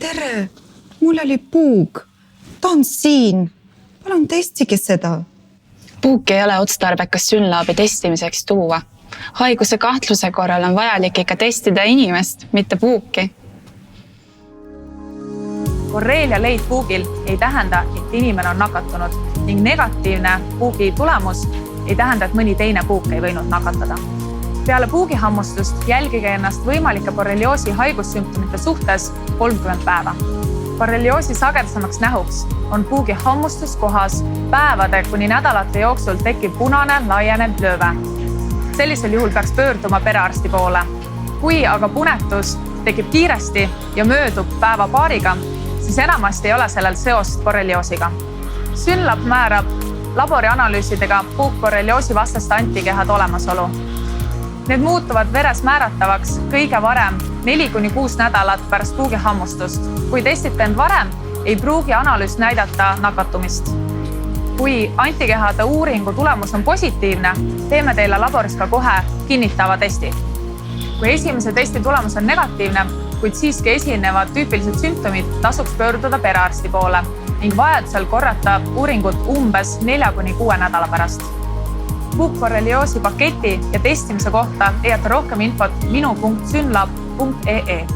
tere! Mul oli puuk. Ta on siin. Palun testige seda. Puuki ei ole otstarbekas SYNLABi testimiseks tuua. Haiguse kahtluse korral on vajalik ikka testida inimest, mitte puuki. Borrelia leid puugil ei tähenda, et inimene on nakatunud ning negatiivne puugi tulemus ei tähenda, et mõni teine puuk ei võinud nakatada. Peale puugihammustust jälgige ennast võimalike borrelioosi haigussümptomite suhtes 30 päeva. Borrelioosi sagedasemaks nähuks on puugihammustus kohas päevade kuni nädalate jooksul tekib punane laienev lööve. Sellisel juhul peaks pöörduma perearsti poole. Kui aga punetus tekib kiiresti ja möödub päeva paariga, siis enamasti ei ole sellel seost borrelioosiga. SYNLAB määrab laborianalüüsidega puukborrelioosi vastaste antikehade olemasolu. Need muutuvad veres määratavaks kõige varem 4-6 nädalat pärast puugihammustust. Kui testite end varem, ei pruugi analüüs näidata nakatumist. Kui antikehade uuringu tulemus on positiivne, teeme teile laboris ka kohe kinnitava testi. Kui esimese testi tulemus on negatiivne, kuid siiski esinevad tüüpilised sümptomid, tasuks pöörduda perearsti poole ning vajadusel korrata uuringut umbes 4-6 nädala pärast. Puukborrelioosi paketi ja testimise kohta leiate rohkem infot minu.synlab.ee.